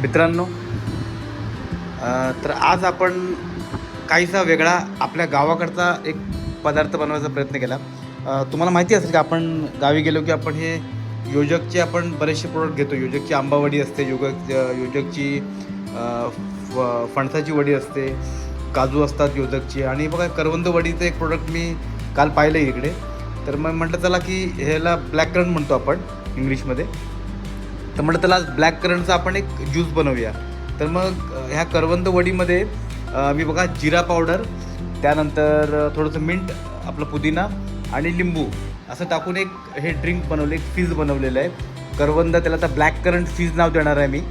मित्रांनो, तर आज आपण काहीसा वेगळा आपल्या गावाकडचा एक पदार्थ बनवायचा प्रयत्न केला. तुम्हाला माहिती असेल की आपण गावी गेलो की आपण हे योजकचे आपण बरेचसे प्रोडक्ट घेतो. योजकची आंबावडी असते, योजकची फणसाची वडी असते, काजू असतात योजकची, आणि बघा करवंद वडीचं एक प्रोडक्ट मी काल पाहिलं इकडे. तर मग म्हटलं चला की ह्याला ब्लॅक करंट म्हणतो आपण इंग्लिशमध्ये. तर म्हटलं त्याला ब्लॅक करंटचा आपण एक ज्यूस बनवूया. तर मग ह्या करवंद वडीमध्ये मी बघा जिरा पावडर, त्यानंतर थोडंसं मिंट, आपलं पुदिना आणि लिंबू असं टाकून एक हे ड्रिंक बनवलं, एक फीज बनवलेलं आहे करवंद. त्याला आता ब्लॅक करंट फीज नाव देणार आहे मी.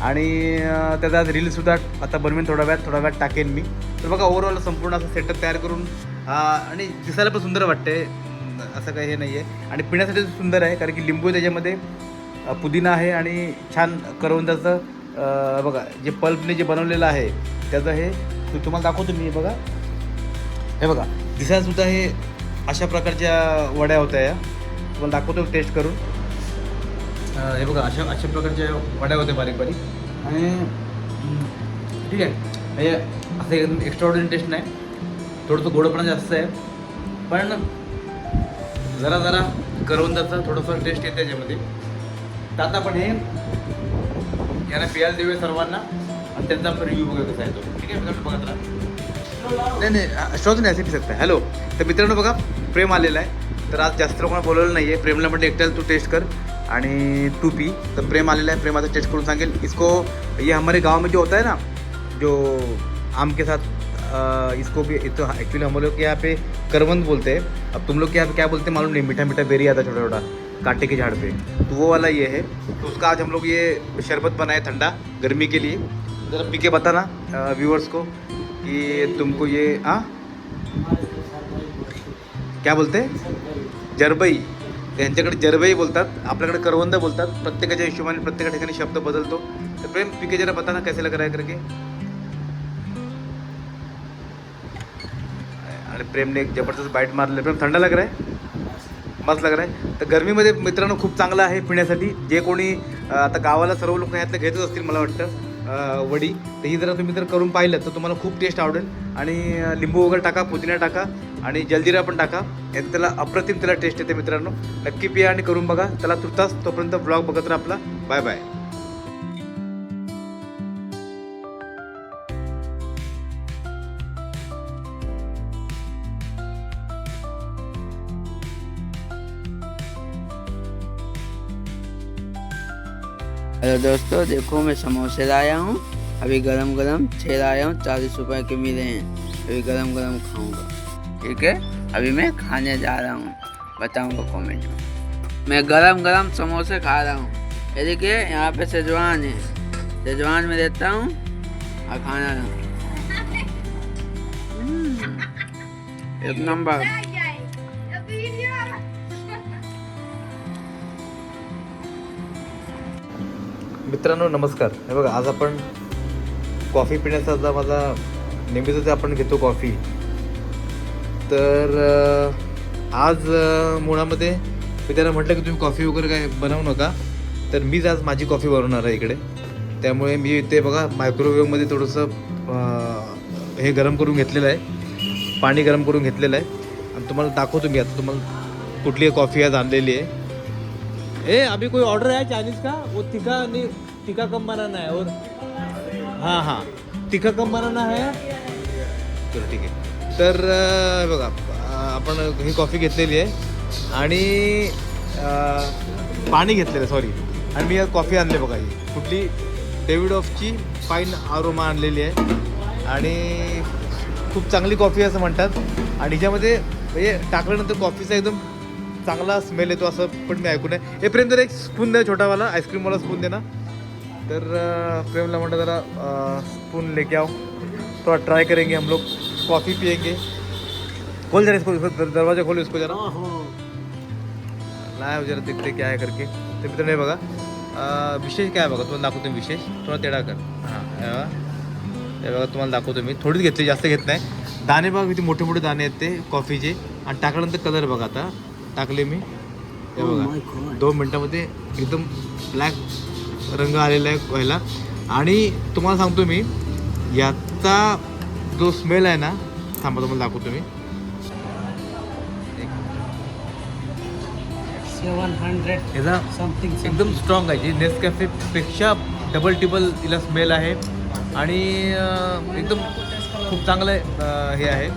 आणि त्याचा रीलसुद्धा आता बनवेन थोड्या वेळात टाकेन मी. तर बघा ओव्हरऑल संपूर्ण असं सेटअप तयार करून, आणि दिसायला पण सुंदर वाटते, असं काही हे नाही आहे. आणि पिण्यासाठी सुंदर आहे कारण की लिंबू त्याच्यामध्ये, पुदिना आहे आणि छान करवंदाचं बघा जे पल्पने जे बनवलेलं आहे त्याचं हे तुम्हाला दाखवतो मी. बघा हे बघा दिसायलासुद्धा हे अशा प्रकारच्या वड्या होत्या या, तुम्हाला दाखवतो टेस्ट करून. हे बघा अशा प्रकारच्या वड्या होत्या बारीक बारीक. आणि ठीक आहे, हे असं एकदम एक्स्ट्राऑर्डिनरी टेस्ट नाही, थोडंसं गोडपणा जास्त आहे, पण जरा करवंदाचा थोडंसं टेस्ट येते त्याच्यामध्ये. तर आता आपण हे यांना प्यायला देऊया सर्वांना आणि त्यांचा आपण रिव्ह्यू बघूया कसा येतो. ठीक आहे मित्रांनो, बघत राहा. नाही श्रोत नाही असे पी सकता. हॅलो, तर मित्रांनो बघा प्रेम आलेला आहे. तर आज जास्त लोकांना बोलवलं नाही आहे. प्रेमला म्हटलं एकट्याला तू टेस्ट कर आणि तू पी. तर प्रेम आलेला आहे, प्रेम आता टेस्ट करून सांगेल. इसको ये हमारे गाँव में जो होता है ना, जो आम के साथ इसको भी तो एक्चुअली हम लोग के यहाँ पे करवंद बोलते हैं. अब तुम लोग के यहाँ पे क्या बोलते हैं मालूम नहीं. मीठा मीठा बेरी आता छोटा छोटा कांटे के झाड़ पे, तो वो वाला ये है. तो उसका आज हम लोग ये शरबत बनाए ठंडा गर्मी के लिए. ज़रा पी के बताना व्यूअर्स को कि तुमको ये क्या बोलते हैं, जरबई. त्यांच्याकडे जरबई बोलतात, आपल्याकडे करवंद बोलतात. प्रत्येकाच्या हिशोबाने प्रत्येक ठिकाणी शब्द बदलतो. तर प्रेम पी के जरा बताना कैसे लग रहा है करके. आणि प्रेमने एक जबरदस्त बाईट मारले. प्रेम थंडा लग रहा है, मस्त लग रहा है. तर गरमीमध्ये मित्रांनो खूप चांगलं आहे पिण्यासाठी. जे कोणी आता गावाला सर्व लोक ह्यातलं घेतच असतील मला वाटतं वडी, तर ही जरा तुम्ही जर करून पाहिलं तर तुम्हाला खूप टेस्ट आवडेल. आणि लिंबू वगैरे टाका, पुदिना टाका आणि जलजिरा पण टाका. यात त्याला अप्रतिम त्याला टेस्ट येते मित्रांनो. नक्की पिया आणि करून बघा. त्याला तुर्तास तोपर्यंत ब्लॉग बघत राहा आपला. Bye bye. हेलो दोस्तों, देखो मैं समोसे लाया हूँ. अभी गरम गरम 6 लाया हूँ, 40 रुपए के मिले हैं. अभी गरम गरम खाऊंगा. ठीक है, अभी मैं खाने जा रहा हूँ, बताऊंगा कमेंट में. मैं गरम गरम समोसे खा रहा हूँ. ये देखिए यहाँ पे शेजवान है, शेजवान में देता हूँ और खाना रहा हूँ. एक नंबर. मित्रांनो नमस्कार. हे बघा आज आपण कॉफी पिण्याचा जा माझा नेहमीच आपण घेतो कॉफी. तर आज मुळामध्ये मी त्यांना म्हटलं की तुम्ही कॉफी वगैरे काय बनवू नका, तर मीच आज माझी कॉफी बनवणार आहे इकडे. त्यामुळे मी ते बघा मायक्रोवेव्हमध्ये थोडंसं हे गरम करून घेतलेलं आहे, पाणी गरम करून घेतलेलं आहे. आणि तुम्हाला दाखवतो मी आता तुम्हाला कुठली कॉफी आज आणलेली आहे. अभी कोई ऑर्डर है चाइनीज़ का, वो तीखा नहीं, तीखा कम बनाना है. और हाँ तीखा कम बनाना है. चलो ठीक आहे. तर बघा आपण ही कॉफी घेतलेली आहे आणि पाणी घेतलेलं आहे, सॉरी. आणि मी कॉफी आणली बघा, ही कुठली डेव्हिडॉफची फाईन आरोमा आणलेली आहे. आणि खूप चांगली कॉफी असं म्हणतात. आणि ह्याच्यामध्ये म्हणजे टाकल्यानंतर कॉफीचा एकदम चांगला स्मेल येतो असं पण मी ऐकून आहे. हे प्रेम जरा एक स्पून द्या, छोटावाला आईस्क्रीमवाला स्पून दे ना. तर प्रेमला म्हटलं जरा स्पून लेके आओ, थोड़ा ट्राई करेंगे हम लोग, कॉफ़ी पिएंगे. खोल जरा इसको, दरवाजा खोलो इसको जरा. नाही जरा दिखते क्या आहे करके. ते मित्रांनो हे बघा विशेष काय बघा, तुम्हाला दाखवतो मी विशेष. थोडा तेढा कर. हे बघा तुम्हाला दाखवतो मी. थोडीच घेतली, जास्त घेत नाही. दाणे बघा किती मोठे मोठे दाणे आहेत ते कॉफीचे. आणि टाकल्यानंतर कलर बघा आता टाकले मी. हे बघा 2 मिनटामध्ये एकदम ब्लॅक रंग आलेला आहे व्हायला. आणि तुम्हाला सांगतो मी याचा जो स्मेल आहे ना, थांबा तुम्हाला दाखवतो मी. 700 याचा समथिंग एकदम स्ट्रॉंग आहे, जी नेसकॅफेपेक्षा डबल टिबल तिला स्मेल आहे आणि एकदम खूप चांगलं हे आहे.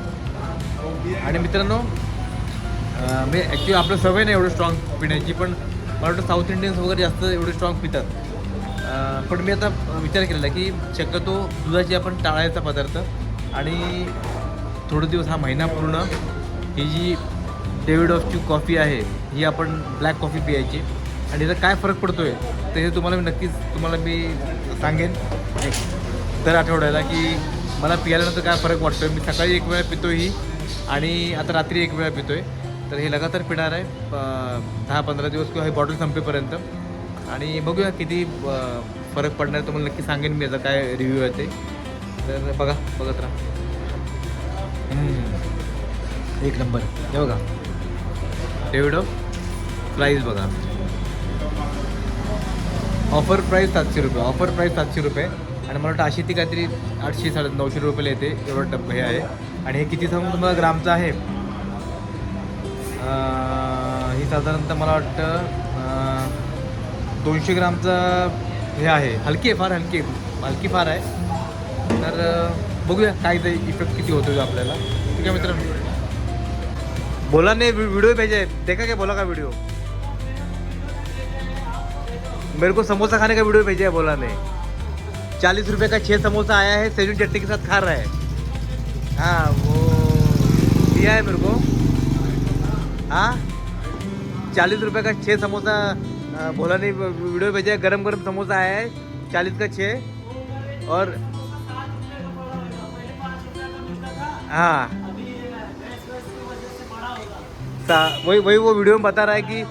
आणि मित्रांनो मी ॲक्च्युली आपलं सवय नाही एवढं स्ट्रॉंग पिण्याची, पण मला वाटतं साऊथ इंडियन्स वगैरे जास्त एवढे स्ट्रॉंग पितात. पण मी आता विचार केलेला की शक्यतो दुधाची आपण टाळायचा पदार्थ आणि थोडे दिवस हा महिना पूर्ण ही जी डेव्हिडॉफची कॉफी आहे ही आपण ब्लॅक कॉफी पियायची. आणि याचा काय फरक पडतो आहे ते तुम्हाला मी सांगेन दर आठवड्याला की मला पिल्यानंतर काय फरक वाटतो आहे. मी सकाळी एक वेळा पितो ही आणि आता रात्री एक वेळा पितो आहे. तर हे लगातार पिणार आहे 10-15 दिवस किंवा हे बॉटल संपेपर्यंत. आणि बघूया किती फरक पडणार तुम्हाला नक्की सांगेन मी याचा काय रिव्ह्यू आहे ते. तर बघत राहा. एक नंबर. हे बघा डेव्हिडॉफ प्राईस बघा, ऑफर प्राईस 700 रुपये, ऑफर प्राईस 700 रुपये. आणि मला वाटतं अशी ती काहीतरी 800-900 रुपयाला येते एवढं डब्बा हे आहे. आणि हे किती सांगून तुम्हाला ग्रामचं आहे, ही साधारणतः मला वाटतं 200 ग्रामचा हे आहे. हलकी आहे, फार हलकी फार आहे. तर बघूया काय ते इफेक्ट किती होतो आपल्याला. ठीक आहे मित्रांनो, बोला ने वीडियो भेजा है, देखा क्या बोला का वीडियो, मेरे को समोसा खाने का वीडियो भेजा है बोला ने. 40 रुपये का 6 समोसा आया है, सेजून चटनी के साथ खा रहा है. हाँ वो दिया है मेरे को. हाँ 40 रुपये का 6 समोसा भोला ने वीडियो भेजा है. गरम गरम समोसा आया है 40 का 6. और हाँ वही वो वीडियो में बता रहा है कि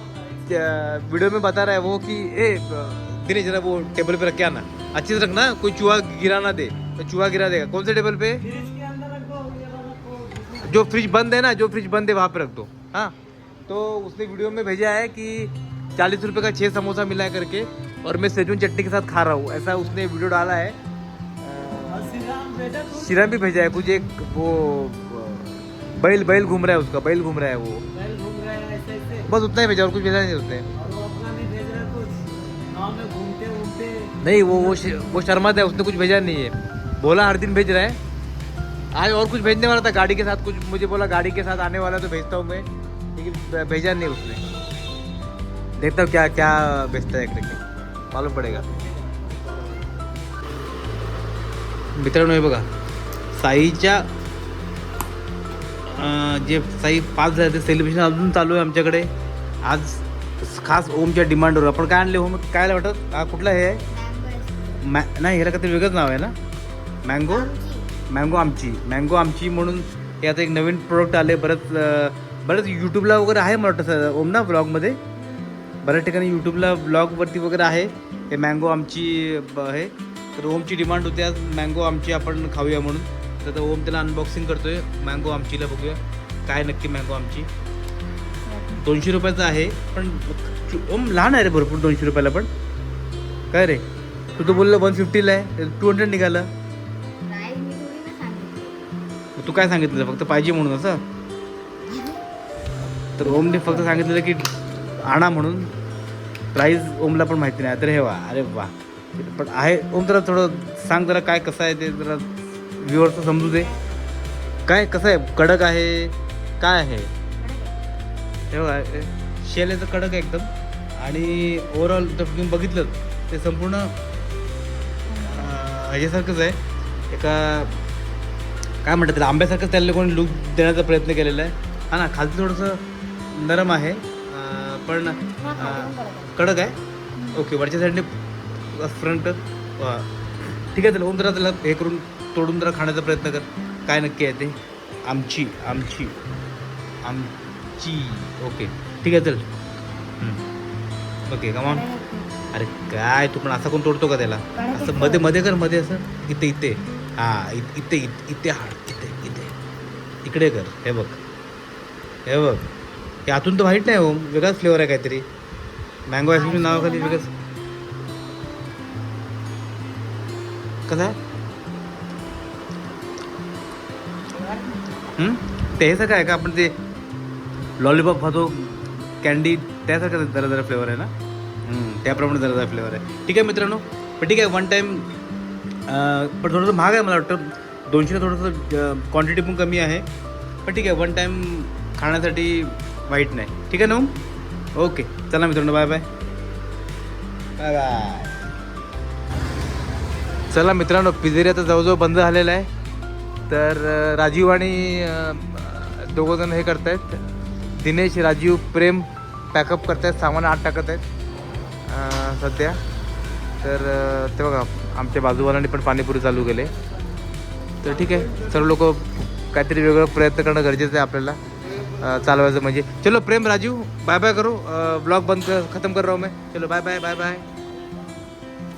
वो कि दिनेश जरा वो टेबल पे रख के आना, अच्छे से रखना, कोई चूहा गिरा ना दे. तो चूहा गिरा देगा. कौन से टेबल पे? जो फ्रिज बंद है ना, जो फ्रिज बंद है वहाँ पे रख दो. हाँ तो उसने वीडियो में भेजा है कि 40 रुपये का 6 समोसा मिला है करके और मैं सेजून चटनी के साथ खा रहा हूँ, ऐसा उसने वीडियो डाला है. श्रीराम भी भेजा है कुछ, एक वो बैल घूम रहा है, उसका बैल घूम रहा है वो, बस उतना ही भेजा और कुछ भेजा नहीं उसने. नहीं वो शर्माता है, उसने कुछ भेजा नहीं है. बोला हर दिन भेज रहा है. आज और कुछ भेजने वाला था गाड़ी के साथ, कुछ मुझे बोला गाड़ी के साथ आने वाला तो भेजता हूँ मैं, लेकिन भेजा नहीं उसने. देखता हूँ क्या क्या भेजता है, मालूम पड़ेगा. मित्रांनो हे बघा साईच्या जे साई 5 झाले ते सेलिब्रेशन अजून चालू आहे आमच्याकडे. आज खास ओमच्या डिमांडवर आपण काय आणले ओम, काय वाटत हा कुठला हे आहे? नाही ह्याला काहीतरी वेगळंच नाव आहे ना, मँगो आमची म्हणून हे आता एक नवीन प्रोडक्ट आले. बरंच यूट्यूबला वगैरे आहे मला वाटतं ओम ना, ब्लॉगमध्ये बऱ्याच ठिकाणी यूट्यूबला ब्लॉगवरती वगैरे आहे हे मँगो आमची आहे. तर ओमची डिमांड होती आज मँगो आमची आपण खाऊया म्हणून. तर ओम त्याला अनबॉक्सिंग करतोय मँगो आमचीला. बघूया काय नक्की मँगो आमची. 200 रुपयाचं आहे पण ओम लहान आहे रे भरपूर 200 रुपयाला. पण काय रे तू तर बोललं 150ला आहे, 200 निघालं. तू काय सांगितलं फक्त पाहिजे म्हणून असं. तर ओमने फक्त सांगितलेलं की आणा म्हणून. प्राईस ओमला पण माहिती नाही. तर हे वा, अरे वा, पण आहे ओम जरा थोडं सांग जरा काय कसं आहे ते, जरा व्ह्युअर्सचं समजू दे. काय कसं आहे, कडक आहे काय आहे? हे बघा शेल याचं कडक आहे एकदम. आणि ओव्हरऑल जर तुम्ही बघितलं ते संपूर्ण ह्याच्यासारखंच आहे, एका काय म्हणतात त्याला आंब्यासारखंच त्याला कोणी लूक देण्याचा प्रयत्न केलेला आहे. हा ना, खालचं थोडंसं नरम आहे पण कडक आहे. ओके, वरच्या साईडने फ्रंट ठीक आहे. त्याला ओम जरा त्याला हे करून तोडून जरा खाण्याचा प्रयत्न कर, काय नक्की आहे ते. आमची ओके ठीक आहे चल. Okay come on. अरे काय तू पण असा कोण तोडतो का त्याला? असं मध्ये कर, मध्ये असं इथे हां इथे हाड इथे इकडे कर. हे बघ हे आतून तर व्हाईट नाही हो, वेगळाच फ्लेवर आहे काहीतरी. मँगो आईस्क्रीम नावाखाली वेगळंच. कसं आहे ते ह्याचं काय का आपण ते लॉलीपॉप खातो कॅन्डी त्यासारखं जरा जरा फ्लेवर आहे ना त्याप्रमाणे जरा जरा फ्लेवर आहे. ठीक आहे मित्रांनो, पण ठीक आहे वन टाईम पण थोडंसं महाग आहे मला वाटतं 200 थोडंसं क्वांटिटी पण कमी आहे, पण ठीक आहे वन टाईम खाण्यासाठी वाईट नाही. ठीक आहे ना ओके चला मित्रांनो बाय बाय बाय बाय. चला मित्रांनो पिझेरिया तर जवळजवळ बंद झालेला आहे. तर राजीव आणि दोघंजण हे करत आहेत, दिनेश राजीव प्रेम पॅकअप करत आहेत, सामान आत टाकत आहेत सध्या. तर ते बघा आमच्या बाजूवाल्यांनी पण पाणीपुरी चालू केले. तर ठीक आहे सर्व लोक काहीतरी वेगळं प्रयत्न करणं गरजेचं आहे आपल्याला चालवायचं म्हणजे. चलो प्रेम राजीव बाय बाय करो, ब्लॉग बंद खत्म कर रहा हूँ मैं. चलो बाय बाय बाय बाय.